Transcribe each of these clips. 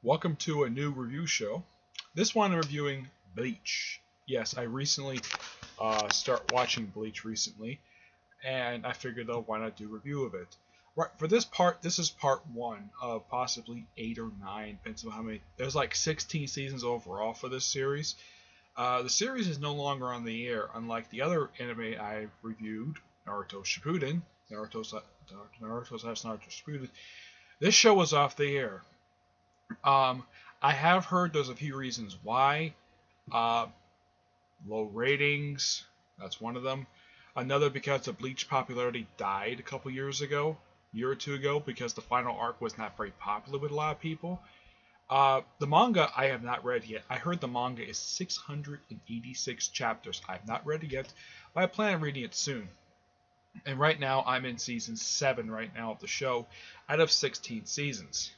Welcome to a new review show. This one I'm reviewing Bleach. Yes, I recently start watching Bleach recently, and I figured, oh, why not do a review of it? Right, for this part, this is part one of possibly 8 or 9, depends on how many. There's like 16 seasons overall for this series. The series is no longer on the air, unlike the other anime I've reviewed, Naruto Shippuden. Naruto Shippuden. This show was off the air. I have heard there's a few reasons why. Low ratings, that's one of them. Another because the Bleach popularity died a couple years ago, year or two ago, because the final arc was not very popular with a lot of people. The manga I have not read yet. I heard the manga is 686 chapters. I have not read it yet, but I plan on reading it soon. And right now I'm in season 7 right now of the show, out of 16 seasons.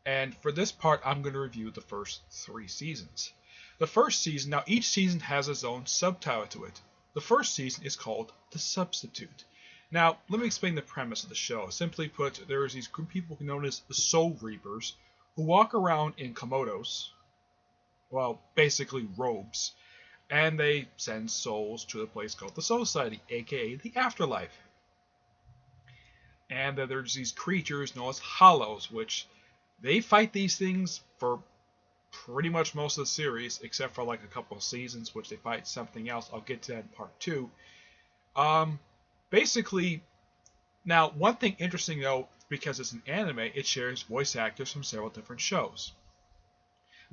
And for this part, I'm going to review the first 3 seasons. The first season, now each season has its own subtitle to it. The first season is called The Substitute. Now, let me explain the premise of the show. Simply put, there is these group of people known as the Soul Reapers who walk around in komodos, well, basically robes, and they send souls to a place called the Soul Society, aka the Afterlife. And then there's these creatures known as Hollows, which they fight these things for pretty much most of the series, except for like a couple of seasons, which they fight something else. I'll get to that in part 2. Basically, now one thing interesting though, because it's an anime, it shares voice actors from several different shows.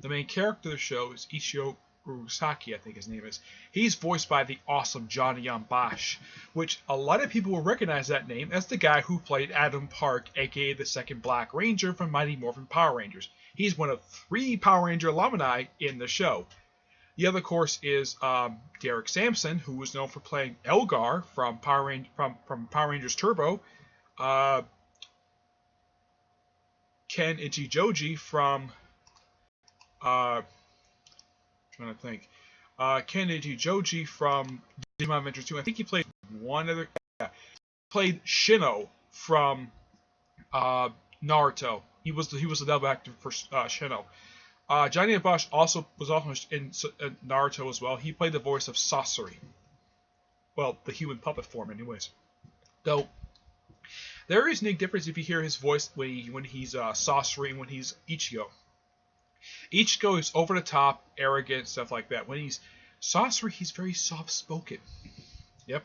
The main character of the show is Ichiro Urusaki, I think his name is. He's voiced by the awesome Johnny Bosch, which a lot of people will recognize that name as the guy who played Adam Park, aka the second Black Ranger from Mighty Morphin Power Rangers. He's one of 3 Power Ranger alumni in the show. The other, of course, is Derek Sampson, who was known for playing Elgar from Power Rangers Turbo. Ken Ichijoji from trying to think. Ken Ichijoji from Digimon Adventure 2. I think he played one other. Yeah, played Shino from Naruto. He was the double actor for Shino. Johnny Bosch was also in Naruto as well. He played the voice of Sasori. Well, the human puppet form, anyways. Though there is a big difference if you hear his voice when he's Sasori and when he's Ichigo. Ichigo is over the top, arrogant, stuff like that. When he's Sasori, he's very soft spoken. Yep.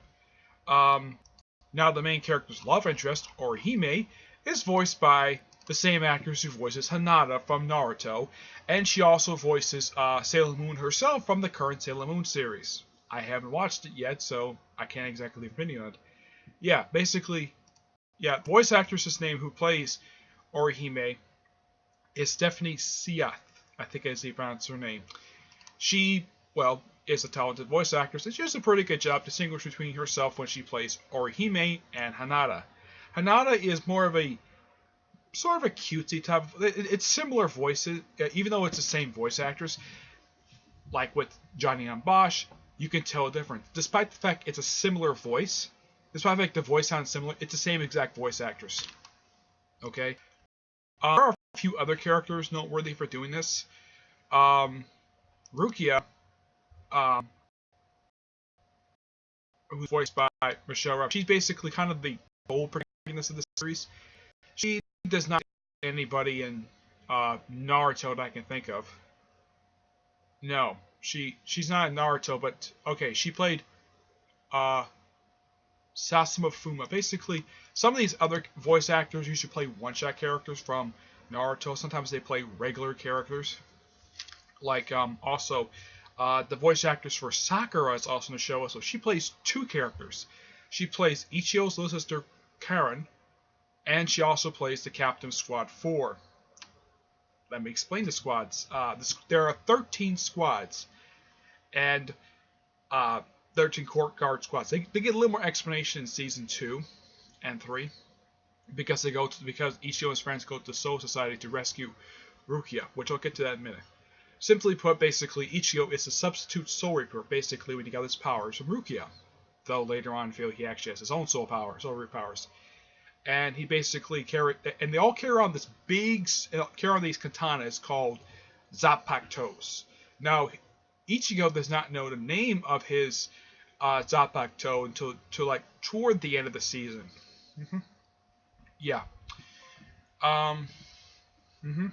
Now the main character's love interest, Orihime, is voiced by the same actress who voices Hinata from Naruto, and she also voices Sailor Moon herself from the current Sailor Moon series. I haven't watched it yet, so I can't exactly leave an opinion on it. Yeah, basically, yeah, voice actress's name who plays Orihime is Stephanie Seath. I think is how you pronounce her name. She, well, is a talented voice actress, and she does a pretty good job distinguishing between herself when she plays Orihime and Hinata. Hinata is more of a sort of a cutesy type of, it's similar voices, even though it's the same voice actress. Like with Johnny Bosch, you can tell a difference. Despite the fact it's a similar voice, despite the fact the voice sounds similar, it's the same exact voice actress. Okay? There are a few other characters noteworthy for doing this. Rukia, who's voiced by Michelle Rupp, she's basically kind of the old protagonist of the series. She does not anybody in Naruto that I can think of. No, she's not in Naruto, but okay, she played Sasuma Fuma. Basically, some of these other voice actors used to play one-shot characters from Naruto. Sometimes they play regular characters. Like, also, the voice actress for Sakura is also in the show, so she plays 2 characters. She plays Ichigo's little sister, Karen, and she also plays the captain of Squad 4. Let me explain the squads. There are 13 squads, and 13 court guard squads. They get a little more explanation in season 2 and 3 because Ichigo and his friends go to the Soul Society to rescue Rukia, which I'll get to that in a minute. Simply put, basically, Ichigo is a substitute Soul Reaper, basically, when he got his powers from Rukia. Though later on, I feel he actually has his own Soul Reaper powers. and he basically and they all carry around carry on these katanas called Zappatos. Now, Ichigo does not know the name of his Zappato until like toward the end of the season. Mm-hmm. Yeah. Um. Mm-hmm.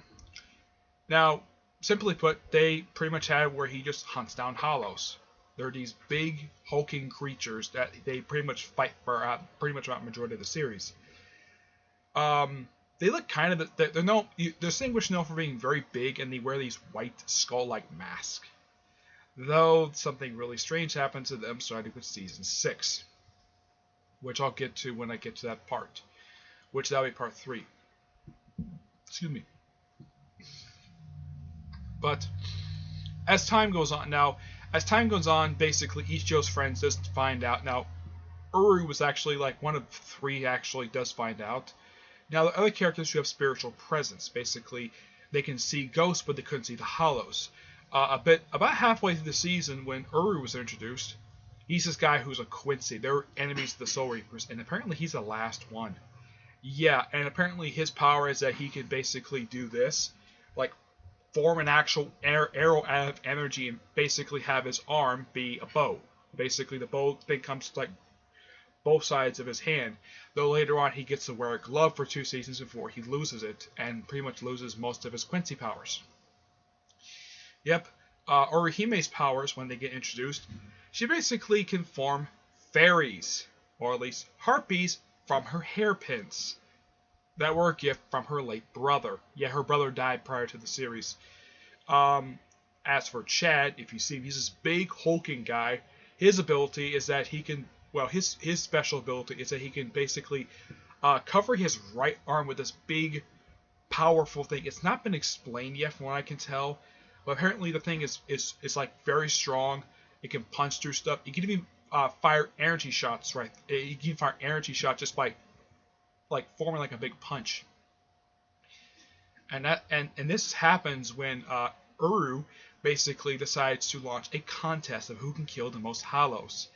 Now, simply put, they pretty much have where he just hunts down hollows. They're these big, hulking creatures that they pretty much fight for pretty much about the majority of the series. They look kind of they're distinguished for being very big, and they wear these white skull-like masks. Though something really strange happens to them starting with season 6, which I'll get to when I get to that part, which that'll be part 3. Excuse me. But as time goes on, basically Ichigo's friends just find out. Now, Uru was actually like one of 3 actually does find out. Now, the other characters who have spiritual presence, basically, they can see ghosts, but they couldn't see the hollows. About halfway through the season, when Uru was introduced, he's this guy who's a Quincy. They're enemies of the Soul Reapers, and apparently he's the last one. Yeah, and apparently his power is that he can basically do this, like form an actual arrow out of energy and basically have his arm be a bow. Basically, the bow thing comes like both sides of his hand, though later on he gets to wear a glove for 2 seasons before he loses it, and pretty much loses most of his Quincy powers. Yep, Orihime's powers, when they get introduced, she basically can form fairies, or at least harpies, from her hairpins that were a gift from her late brother. Yeah, her brother died prior to the series. As for Chad, if you see him, he's this big hulking guy. His ability is that he can, his special ability is that he can basically cover his right arm with this big, powerful thing. It's not been explained yet from what I can tell, but apparently the thing is like very strong. It can punch through stuff. It can even fire energy shots, right? You can fire energy shots just by like forming like a big punch. And this happens when Uru basically decides to launch a contest of who can kill the most hollows.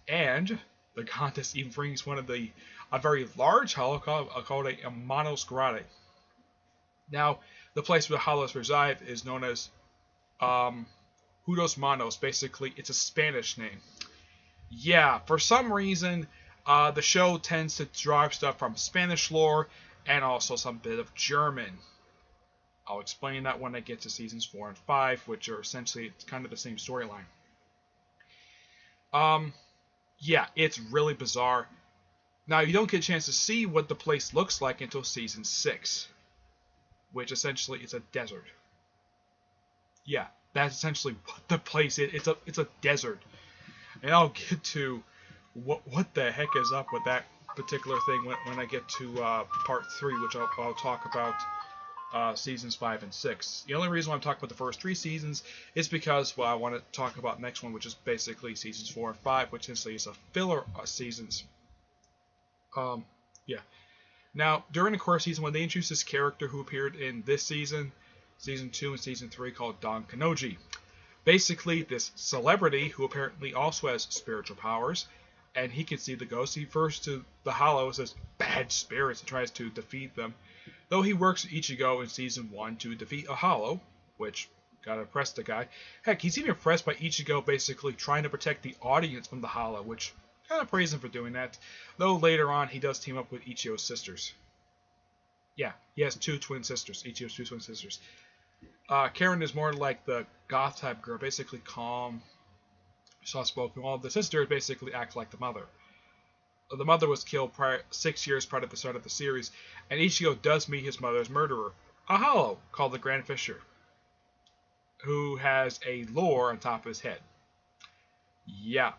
And the contest even brings a very large hollow called a Monoscrotic. Now, the place where the hollows reside is known as Hudos Manos. Basically, it's a Spanish name. Yeah, for some reason, the show tends to draw stuff from Spanish lore and also some bit of German. I'll explain that when I get to seasons 4 and 5, which are essentially kind of the same storyline. Yeah, it's really bizarre. Now, you don't get a chance to see what the place looks like until season 6, which essentially is a desert. Yeah, that's essentially what the place is. It's a desert. And I'll get to what the heck is up with that particular thing when I get to part 3, which I'll talk about seasons 5 and 6. The only reason why I'm talking about the first 3 seasons is because, I want to talk about the next one, which is basically seasons 4 and 5, which essentially is a filler seasons. Yeah. Now, during the course season, when they introduced this character who appeared in this season, season 2 and season 3, called Don Kanoji. Basically, this celebrity who apparently also has spiritual powers, and he can see the ghosts. He refers to the hollows as bad spirits and tries to defeat them. Though he works with Ichigo in season 1 to defeat a hollow, which gotta impress the guy. Heck, he's even impressed by Ichigo basically trying to protect the audience from the hollow, which kind of praise him for doing that. Though later on he does team up with Ichigo's sisters. Yeah, he has 2 twin sisters. Ichigo's 2 twin sisters. Karen is more like the goth type girl, basically calm, soft-spoken, while the sister basically acts like the mother. The mother was killed 6 years prior to the start of the series, and Ichigo does meet his mother's murderer, a hollow called the Grand Fisher, who has a lore on top of his head. Yeah,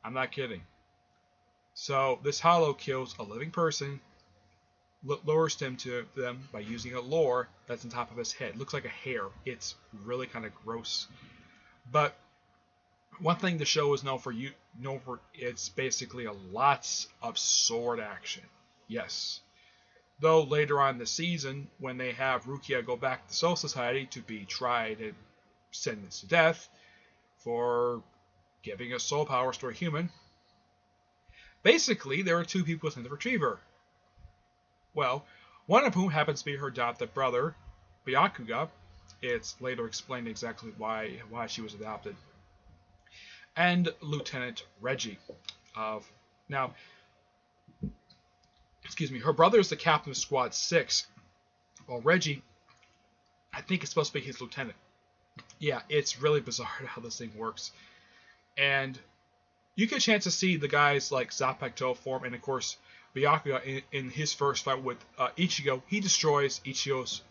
I'm not kidding. So this hollow kills a living person, lures them to them by using a lore that's on top of his head. Looks like a hair. It's really kind of gross. But one thing the show is known for, it's basically lots of sword action. Yes. Though later on in the season, when they have Rukia go back to the Soul Society to be tried and sentenced to death for giving a soul powers to a human, basically there are 2 people within the Retriever. Well, one of whom happens to be her adopted brother, Byakuga. It's later explained exactly why she was adopted. And Lieutenant Reggie. Of now, excuse me, her brother is the captain of Squad 6, while Reggie, I think, is supposed to be his lieutenant. Yeah, it's really bizarre how this thing works. And you get a chance to see the guys like Zanpakuto form, and of course, Byakuga in his first fight with Ichigo, he destroys Ichigo's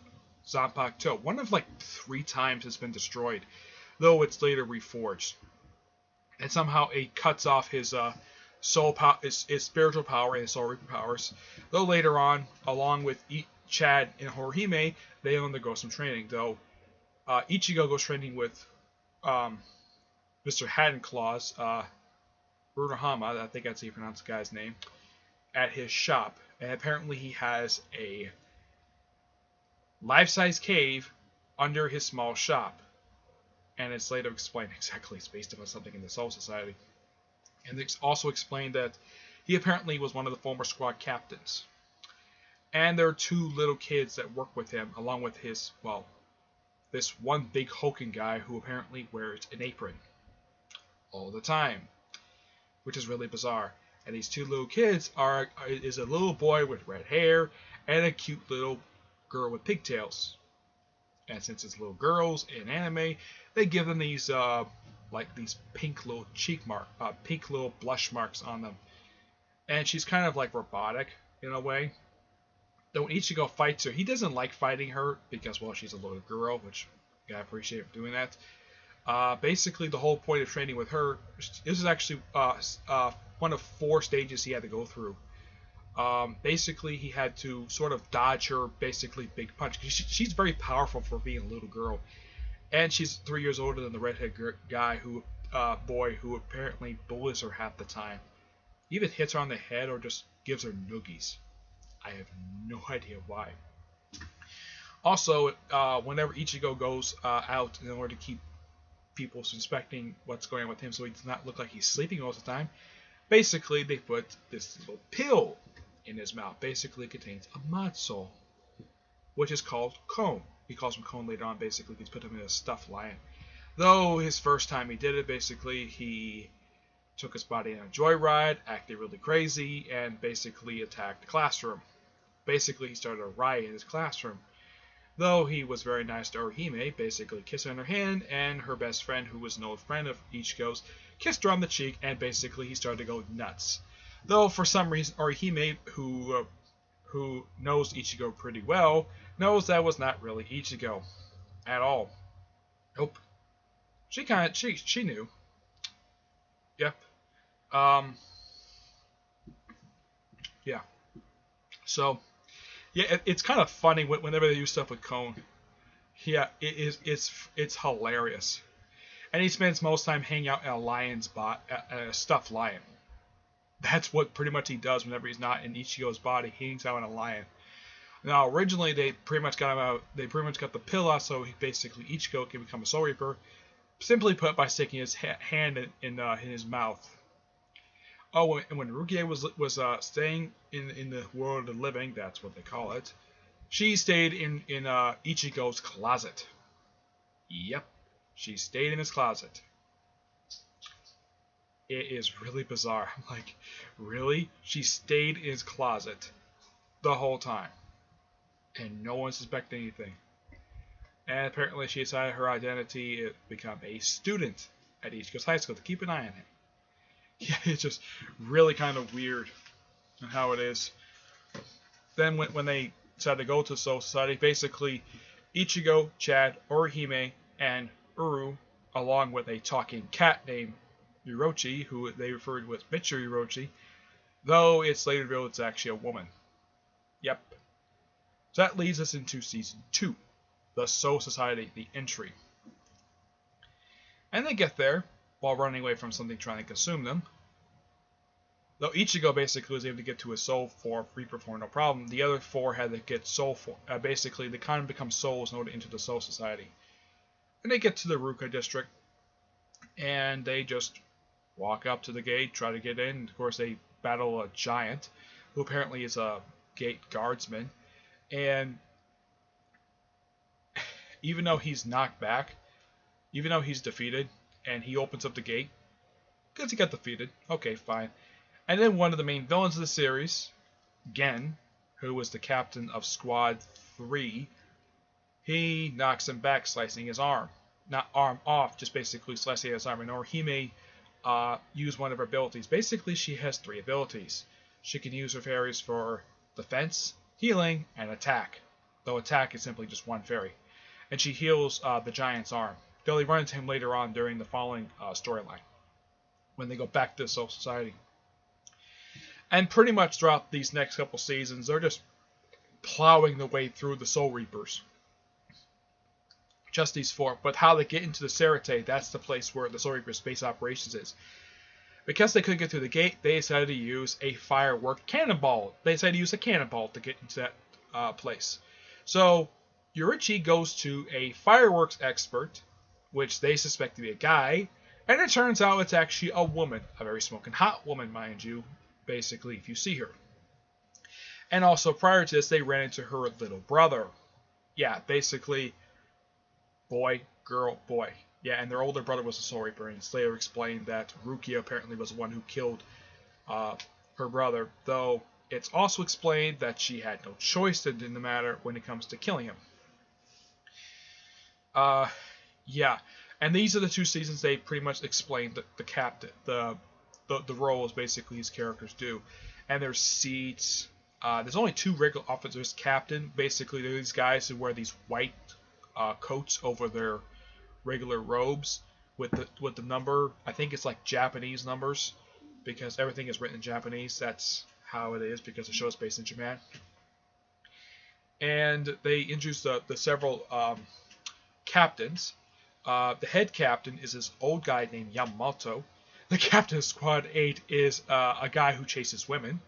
Zanpakuto. One of like 3 times it's been destroyed, though it's later reforged. And somehow it cuts off his his spiritual power and his soul reaper powers. Though later on, along with Chad and Horihime, they undergo some training. Though Ichigo goes training with Mr. Hatton Claws, Runohama, I think that's how you pronounce the guy's name, at his shop. And apparently he has a life-size cave under his small shop. And it's later explained exactly it's based upon something in the Soul Society. And it's also explained that he apparently was one of the former squad captains. And there are 2 little kids that work with him, along with his, well, this one big hulking guy who apparently wears an apron all the time, which is really bizarre. And these 2 little kids is a little boy with red hair and a cute little girl with pigtails. And since it's little girls in anime, they give them these like these pink little pink little blush marks on them. And she's kind of like robotic in a way. Though when Ichigo fights her, he doesn't like fighting her because, well, she's a little girl, which I appreciate for doing that. Basically, the whole point of training with her, this is actually one of 4 stages he had to go through. Basically, he had to sort of dodge her basically big punch. She's very powerful for being a little girl. And she's 3 years older than the redhead boy who apparently bullies her half the time. Either hits her on the head or just gives her noogies. I have no idea why. Also, whenever Ichigo goes out in order to keep people suspecting what's going on with him so he does not look like he's sleeping all the time, basically they put this little pill in his mouth. Basically it contains a matzo, which is called Cone. He calls him Cone later on, basically he's put him in a stuffed lion. Though his first time he did it, basically he took his body on a joyride, acted really crazy, and basically attacked the classroom. Basically he started a riot in his classroom. Though he was very nice to Orihime, basically kissed her on her hand, and her best friend, who was an old friend of Ichigo's, kissed her on the cheek, and basically he started to go nuts. Though for some reason Orihime, who knows Ichigo pretty well, knows that was not really Ichigo at all. Nope. She knew. Yep. Yeah. So, yeah, it's kind of funny whenever they do stuff with Cone. Yeah, it's hilarious. And he spends most time hanging out at a lion's a stuffed lion. That's what pretty much he does whenever he's not in Ichigo's body. He hangs out in a lion. Now, originally they pretty much got him out. They pretty much got the pill out, so basically Ichigo can become a Soul Reaper, simply put by sticking his hand in his mouth. Oh, and when Rukie was staying in the world of the living, that's what they call it, she stayed in Ichigo's closet. Yep, she stayed in his closet. It is really bizarre. I'm like, really? She stayed in his closet the whole time, and no one suspected anything. And apparently she decided her identity to become a student at Ichigo's high school to keep an eye on him. Yeah, it's just really kind of weird how it is. Then when they decided to go to Soul Society, basically Ichigo, Chad, Orihime, and Uru, along with a talking cat named Yurochi, who they referred to as Michiru Yurochi, though it's later revealed it's actually a woman. Yep. So that leads us into Season 2, the Soul Society, the entry. And they get there while running away from something trying to consume them. Though Ichigo basically was able to get to his soul form, Reaper form, no problem, the other 4 had to get soul form. Basically, they kind of become souls in order to enter the Soul Society. And they get to the Ruka district, and they just walk up to the gate, try to get in. Of course, they battle a giant, who apparently is a gate guardsman, and even though he's knocked back, even though he's defeated, and he opens up the gate, because he got defeated, okay, fine. And then one of the main villains of the series, Gen, who was the captain of Squad 3, he knocks him back, slicing his arm. Not arm off, just basically slicing his arm. Or he may use one of her abilities. Basically, she has 3 abilities. She can use her fairies for defense, healing, and attack. Though attack is simply just one fairy. And she heals the giant's arm. They'll run into him later on during the following storyline, when they go back to Soul Society. And pretty much throughout these next couple seasons, they're just plowing their way through the Soul Reapers. Just these 4. But how they get into the Serite, that's the place where the Soul Reapers base operations is. Because they couldn't get through the gate, they decided to use a firework cannonball. They decided to use a cannonball to get into that place. So Yorichi goes to a fireworks expert, which they suspect to be a guy, and it turns out it's actually a woman. A very smoking hot woman, mind you, basically, if you see her. And also, prior to this, they ran into her little brother. Yeah, basically, boy, girl, boy. Yeah, and their older brother was a Soul Reaper, and it's later explained that Rukia apparently was the one who killed her brother, though it's also explained that she had no choice in the matter when it comes to killing him. Yeah, and these are the 2 seasons they pretty much explained the captain, the roles basically these characters do. And there's seats. There's only 2 regular officers. Captain, basically, they're these guys who wear these white coats over their regular robes with the number. I think it's like Japanese numbers, because everything is written in Japanese. That's how it is, because the show is based in Japan. And they introduced the several captains. The head captain is this old guy named Yamamoto. The captain of Squad 8 is a guy who chases women.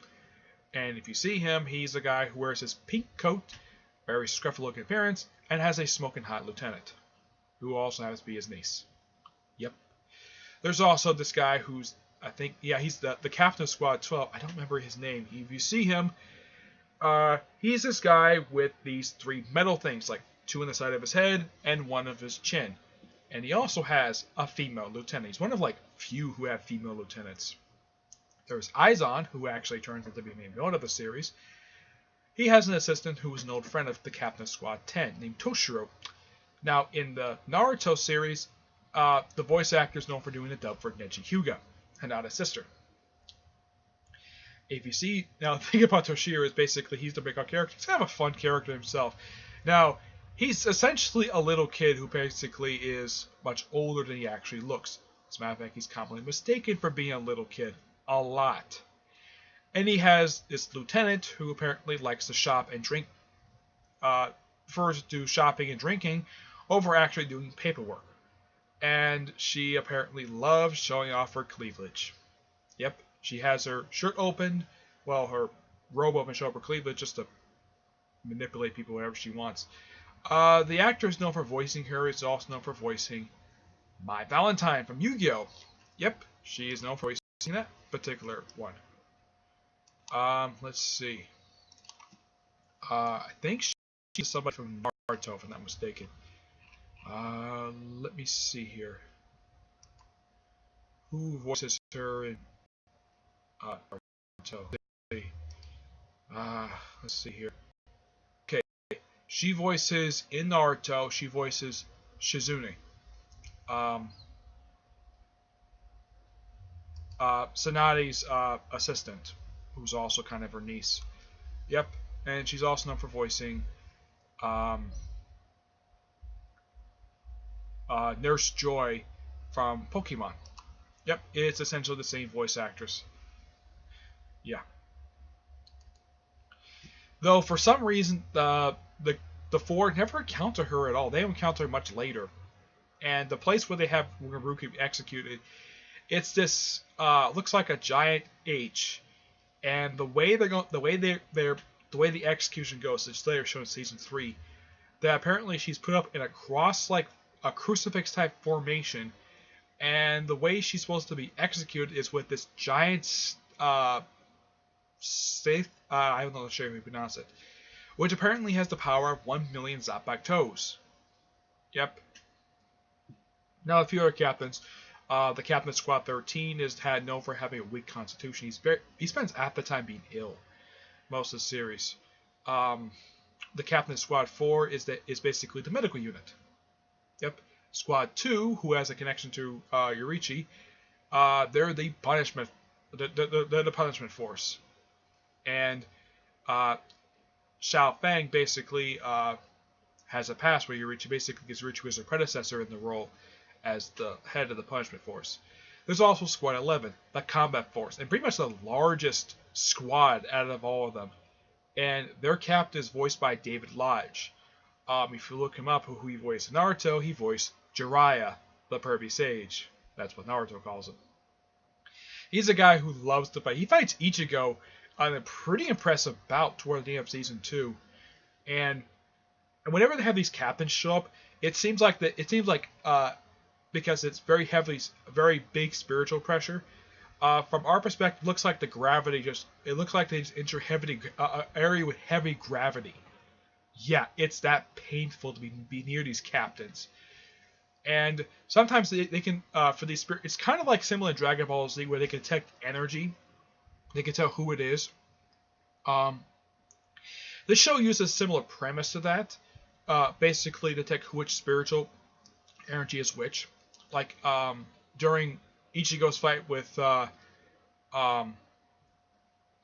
And if you see him, he's a guy who wears his pink coat, very scruffy looking appearance, and has a smoking hot lieutenant, who also happens to be his niece. Yep. There's also this guy who's, I think, yeah, he's the captain of Squad 12. I don't remember his name. If you see him, he's this guy with these 3 metal things, like 2 on the side of his head and 1 of his chin. And he also has a female lieutenant. He's one of like few who have female lieutenants. There's Aizan, who actually turns out to be the main villain of the series. He has an assistant who is an old friend of the captain of Squad 10, named Toshiro. Now, in the Naruto series, the voice actor is known for doing the dub for Neji Hyuga, Hinata's sister. If you see, now the thing about Toshiro is basically he's the breakout character. He's kind of a fun character himself. Now, he's essentially a little kid who basically is much older than he actually looks. As a matter of fact, he's commonly mistaken for being a little kid. A lot. And he has this lieutenant who apparently likes to shop and drink, prefers to do shopping and drinking over actually doing paperwork. And she apparently loves showing off her cleavage. Yep, she has her shirt open, well, her robe open, show up her cleavage just to manipulate people wherever she wants. The actor is known for voicing her. Is also known for voicing My Valentine from Yu-Gi-Oh! Yep, she is known for voicing that particular one. Let's see. I think she's somebody from Naruto, if I'm not mistaken. Let me see here. Who voices her in Naruto? Let's see here. Okay, she voices in Naruto. She voices Shizune. Tsunade's assistant, who's also kind of her niece. Yep, and she's also known for voicing Nurse Joy from Pokemon. Yep, it's essentially the same voice actress. Yeah. Though for some reason the 4 never encounter her at all. They encounter her much later. And the place where they have Ruki executed, it's this looks like a giant H, and the way the execution goes, it's later shown in season 3, that apparently she's put up in a cross, like a crucifix type formation, and the way she's supposed to be executed is with this giant Safe, I'm not sure if we pronounce it, which apparently has the power of 1 million Zapback toes. Yep. Now a few other captains. The captain of Squad 13 is known for having a weak constitution. He spends half the time being ill most of the series. The captain of Squad 4 is basically the medical unit. Yep. Squad 2, who has a connection to Yorichi, they're the punishment. They're the punishment force. And Xiao Fang basically has a past where Yorichi basically gives Yorichi was her predecessor in the role as the head of the punishment force. There's also Squad 11, the combat force, and pretty much the largest squad out of all of them. And their captain is voiced by David Lodge. If you look him up, who he voiced in Naruto, he voiced Jiraiya, the pervy sage. That's what Naruto calls him. He's a guy who loves to fight. He fights Ichigo on a pretty impressive bout toward the end of season 2, and whenever they have these captains show up, it seems like because it's very big spiritual pressure. From our perspective, it looks like the gravity looks like they enter area with heavy gravity. Yeah, it's that painful to be near these captains. And sometimes they can, for these spirits, it's kind of like similar to Dragon Ball Z, where they can detect energy. They can tell who it is. This show uses a similar premise to that. Basically detect which spiritual energy is which. Like, during Ichigo's fight with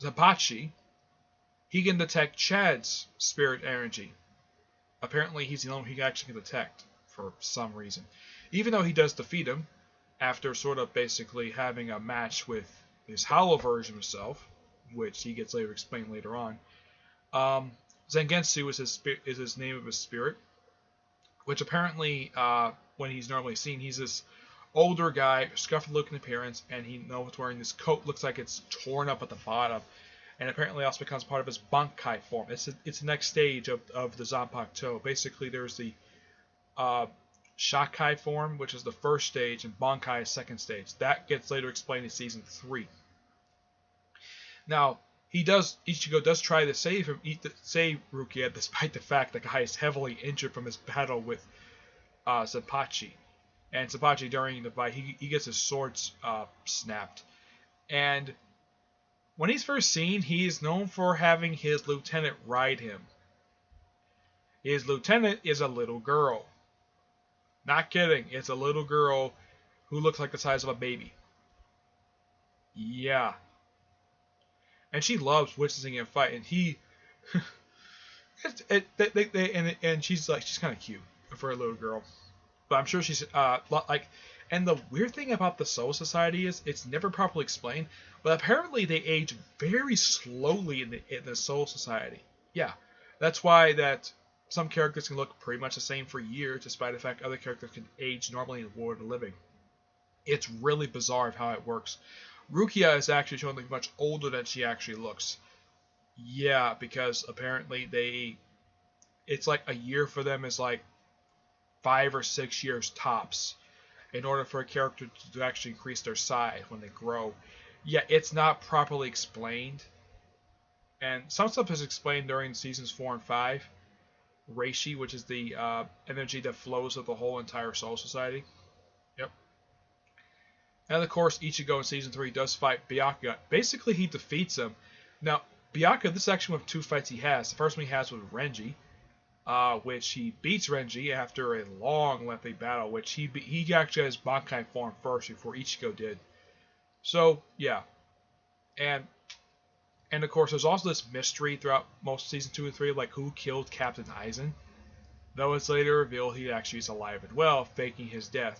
Zapachi, he can detect Chad's spirit energy. Apparently, he's the only one he actually can detect for some reason. Even though he does defeat him after sort of basically having a match with his hollow version of himself, which he gets later explained later on. Zangetsu is his name of his spirit, which apparently, when he's normally seen, he's this older guy, scuffed looking appearance, and he knows wearing this coat, looks like it's torn up at the bottom, and apparently also becomes part of his Bankai form. It's the next stage of the Zanpakuto. Basically, there's the Shakai form, which is the first stage, and Bankai is second stage. That gets later explained in season 3. Now, Ichigo does try to save Rukia, despite the fact the guy is heavily injured from his battle with Zapachi. And Zapachi, during the fight, he gets his sword snapped. And when he's first seen, he is known for having his lieutenant ride him. His lieutenant is a little girl. Not kidding, it's a little girl who looks like the size of a baby. Yeah. And she loves witnessing him fight, and he, and she's kind of cute for a little girl, but I'm sure she's like. And the weird thing about the Soul Society is it's never properly explained, but apparently they age very slowly in the Soul Society. Yeah, that's why that some characters can look pretty much the same for years, despite the fact other characters can age normally in the world of the living. It's really bizarre of how it works. Rukia is actually shown to be much older than she actually looks. Yeah, because apparently it's like a year for them is like 5 or 6 years tops in order for a character to actually increase their size when they grow. Yeah, it's not properly explained. And some stuff is explained during seasons 4 and 5. Reishi, which is the energy that flows with the whole entire Soul Society. Yep. And of course, Ichigo in season 3 does fight Byakuya. Basically, he defeats him. Now, Byakuya, this is actually one of 2 fights he has. The first one he has with Renji, which he beats Renji after a long, lengthy battle, which he actually has Bankai form first before Ichigo did. So, yeah. And of course, there's also this mystery throughout most of season 2 and 3, like who killed Captain Aizen. Though it's later revealed he actually is alive and well, faking his death.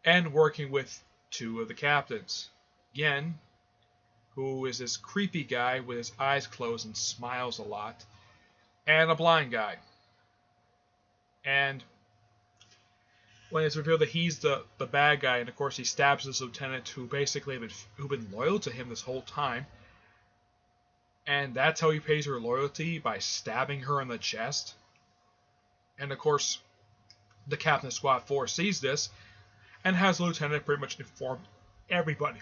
And working with 2 of the captains. Gen, who is this creepy guy with his eyes closed and smiles a lot. And a blind guy. And when it's revealed that he's the bad guy, and of course he stabs this lieutenant who basically who've been loyal to him this whole time. And that's how he pays her loyalty, by stabbing her in the chest. And of course, the captain of Squad 4 sees this, and has the lieutenant pretty much inform everybody.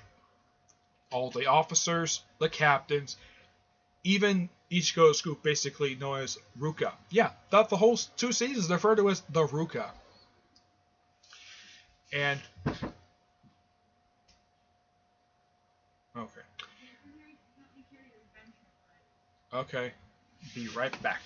All the officers, the captains, even Ichigo's group, basically known as Ruka. Yeah, the whole 2 seasons referred to as the Ruka. And okay, okay, be right back.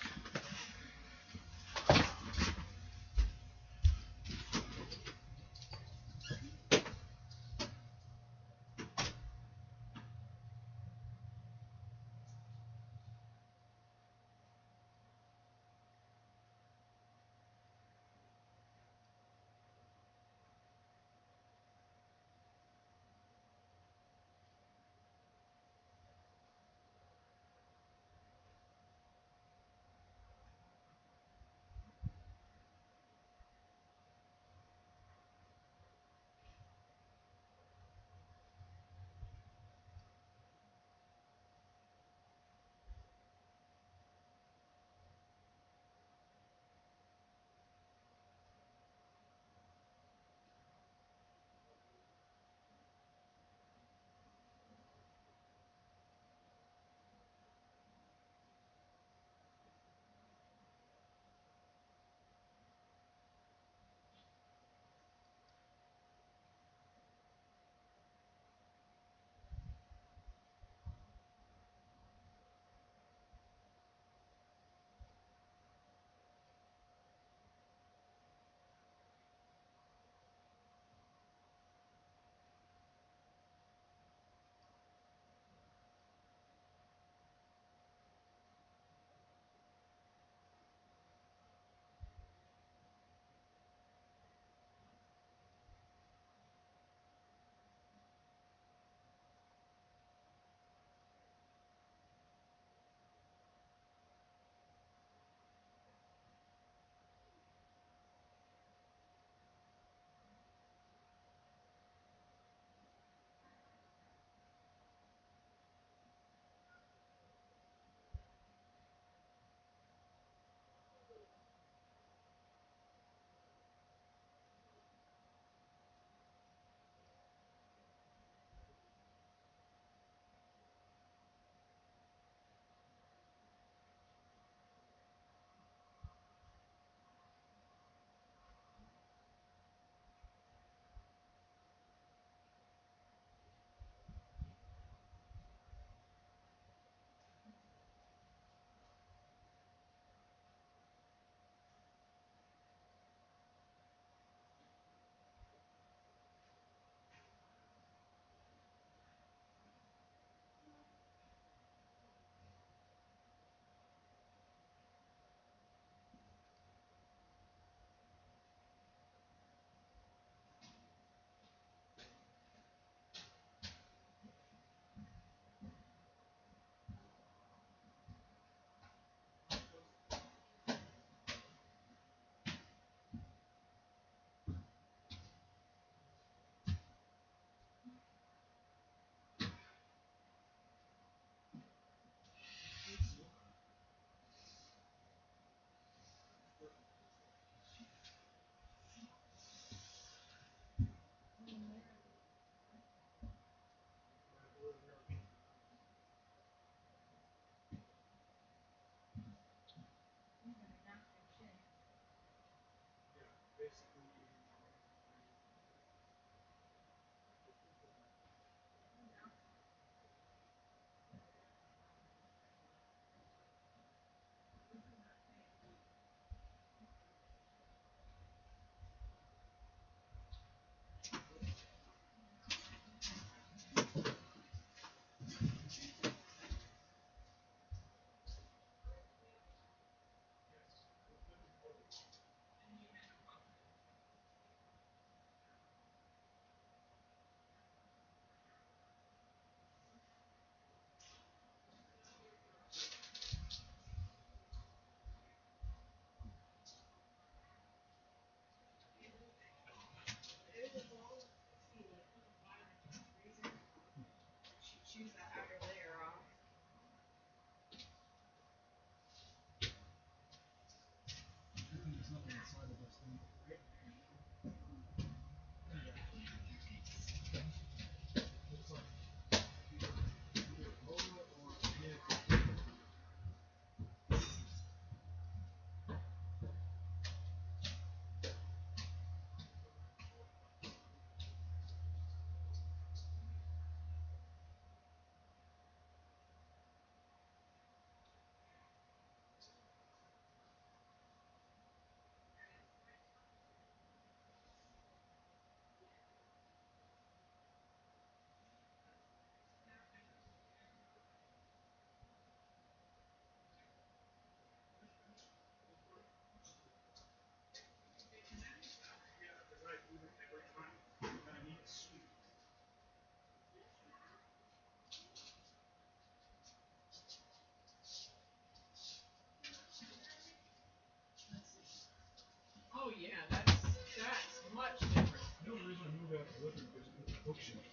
that's much different. No reason to move out the living room because it's a bookshelf.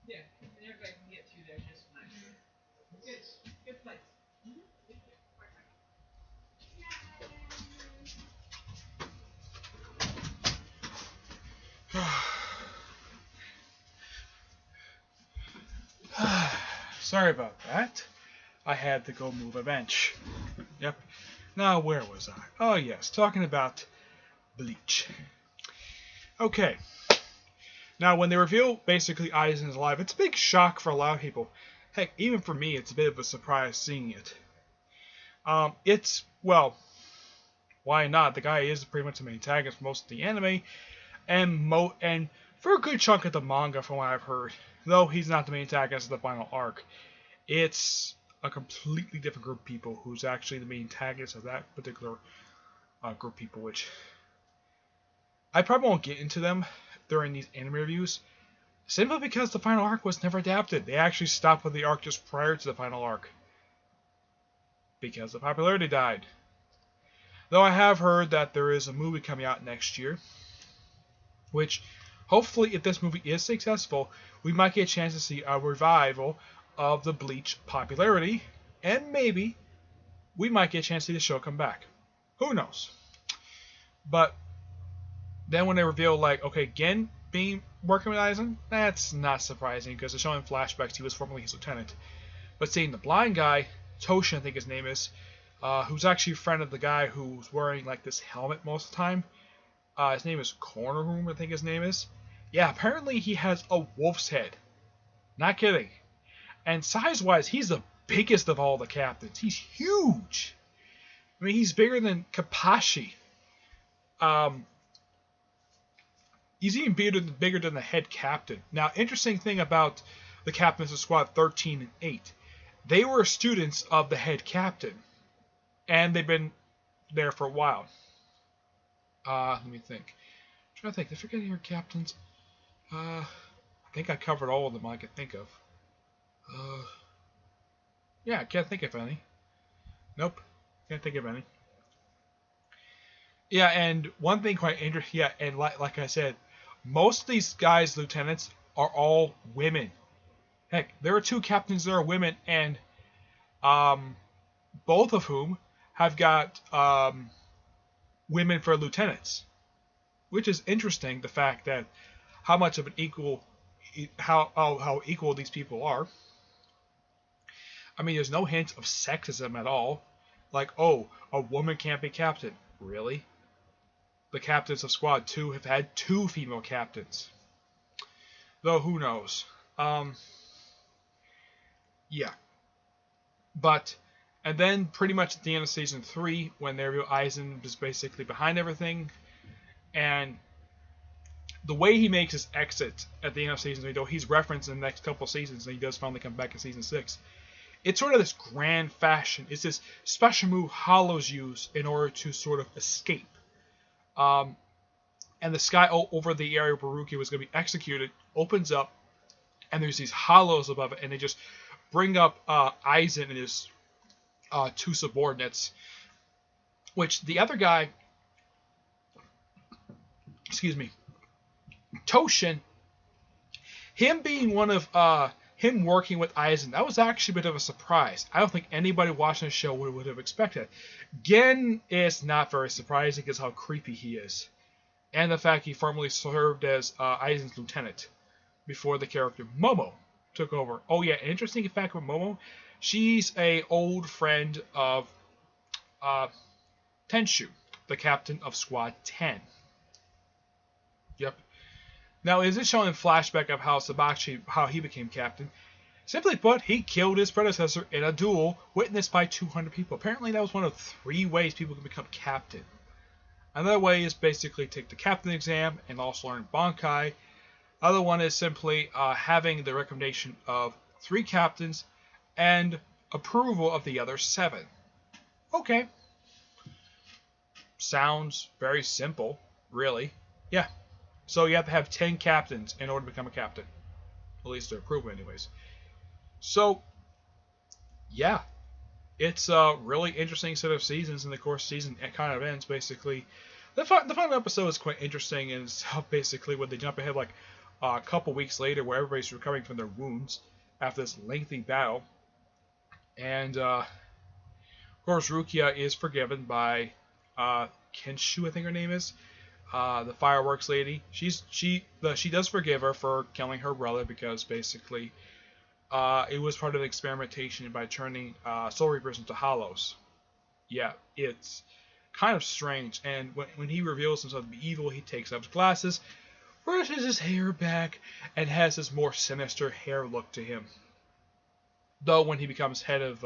Yeah, and everybody can get to there just fine. Good place. Sorry about that. I had to go move a bench. Yep. Now, where was I? Oh, yes, talking about Bleach. Okay. Now, when they reveal basically Aizen is alive, it's a big shock for a lot of people. Heck, even for me, it's a bit of a surprise seeing it. Well, why not? The guy is pretty much the main antagonist for most of the anime, and for a good chunk of the manga, from what I've heard, though he's not the main antagonist of the final arc. It's a completely different group of people who's actually the main antagonist of that particular group of people, which I probably won't get into them during these anime reviews, simply because the final arc was never adapted. They actually stopped with the arc just prior to the final arc, because the popularity died. Though I have heard that there is a movie coming out next year, which, hopefully, if this movie is successful, we might get a chance to see a revival of the Bleach popularity, and maybe we might get a chance to see the show come back. Who knows? But then when they reveal, like, okay, Gen being working with Aizen, that's not surprising because they're showing flashbacks he was formerly his lieutenant. But seeing the blind guy, Toshin, I think his name is, who's actually a friend of the guy who's wearing like this helmet most of the time. His name is Corner Room, I think his name is. Yeah, apparently he has a wolf's head. Not kidding. And size-wise, he's the biggest of all the captains. He's huge. I mean, he's bigger than Kapashi. He's even bigger than the head captain. Now, interesting thing about the captains of Squad 13 and 8. They were students of the head captain. And they've been there for a while. Let me think. I'm trying to think. Did I forget any of your captains? I think I covered all of them I could think of. Yeah, I can't think of any. Nope. Can't think of any. Yeah, and one thing quite interesting, yeah, and like I said, most of these guys, lieutenants, are all women. Heck, there are 2 captains that are women, and both of whom have got women for lieutenants, which is interesting. The fact that how much of an equal, how equal these people are. I mean, there's no hint of sexism at all. Like, oh, a woman can't be captain. Really? The captains of Squad 2 have had 2 female captains. Though, who knows? Yeah. But, and then pretty much at the end of Season 3, when they reveal Aizen is basically behind everything, and the way he makes his exit at the end of Season 3, though he's referenced in the next couple of seasons, and he does finally come back in Season 6, it's sort of this grand fashion. It's this special move Hollows use in order to sort of escape. And the sky over the area where Baruki was going to be executed opens up, and there's these hollows above it, and they just bring up Aizen and his 2 subordinates, which the other guy, Toshin, him being one of him working with Aizen, that was actually a bit of a surprise. I don't think anybody watching the show would have expected. Gen is not very surprising because how creepy he is, and the fact he formerly served as Aizen's lieutenant before the character Momo took over. Oh yeah, an interesting fact with Momo, she's a old friend of Tenshu, the captain of Squad 10. Yep. Now, is this showing a flashback of how Sabachi, how he became captain? Simply put, he killed his predecessor in a duel witnessed by 200 people. Apparently, that was one of 3 ways people can become captain. Another way is basically take the captain exam and also learn Bankai. Other one is simply having the recommendation of 3 captains and approval of the other 7. Okay. Sounds very simple, really. Yeah. So you have to have 10 captains in order to become a captain. At least their approval anyways. So, yeah. It's a really interesting set of seasons, and of course season it kind of ends basically The final episode is quite interesting, and it's how basically when they jump ahead like a couple weeks later, where everybody's recovering from their wounds after this lengthy battle, and of course Rukia is forgiven by Kenshu, I think her name is, the fireworks lady. She does forgive her for killing her brother because basically it was part of an experimentation by turning Soul Reapers into Hollows. Yeah, it's kind of strange. And when he reveals himself to be evil, he takes off his glasses, brushes his hair back, and has this more sinister hair look to him. Though when he becomes head of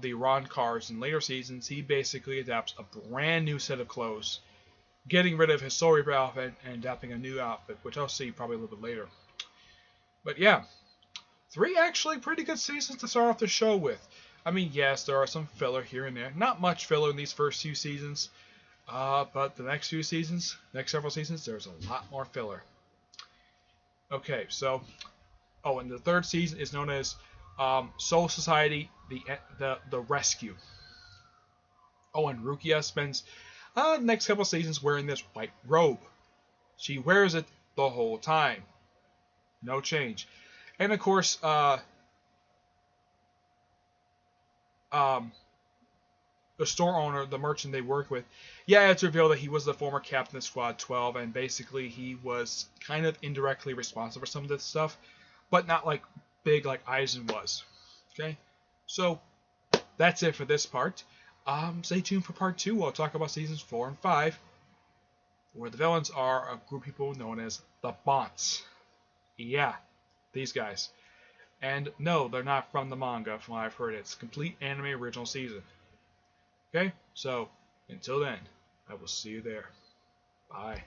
the Ron cars in later seasons, he basically adapts a brand new set of clothes, getting rid of his Soul Reaper outfit and adapting a new outfit, which I'll see probably a little bit later. But yeah, 3 actually pretty good seasons to start off the show with. I mean, yes, there are some filler here and there. Not much filler in these first few seasons. But the next several seasons, there's a lot more filler. Okay, so... Oh, and the 3rd season is known as Soul Society, the Rescue. Oh, and Rukia spends the next couple seasons wearing this white robe. She wears it the whole time. No change. And of course, the store owner, the merchant they work with, yeah, it's revealed that he was the former captain of Squad 12, and basically he was kind of indirectly responsible for some of this stuff, but not like big like Aizen was. Okay, so that's it for this part. Stay tuned for part 2. We'll talk about seasons 4 and 5, where the villains are a group of people known as the Bonts. Yeah, these guys. And no, they're not from the manga, from what I've heard. It's complete anime original season. Okay, so until then, I will see you there. Bye.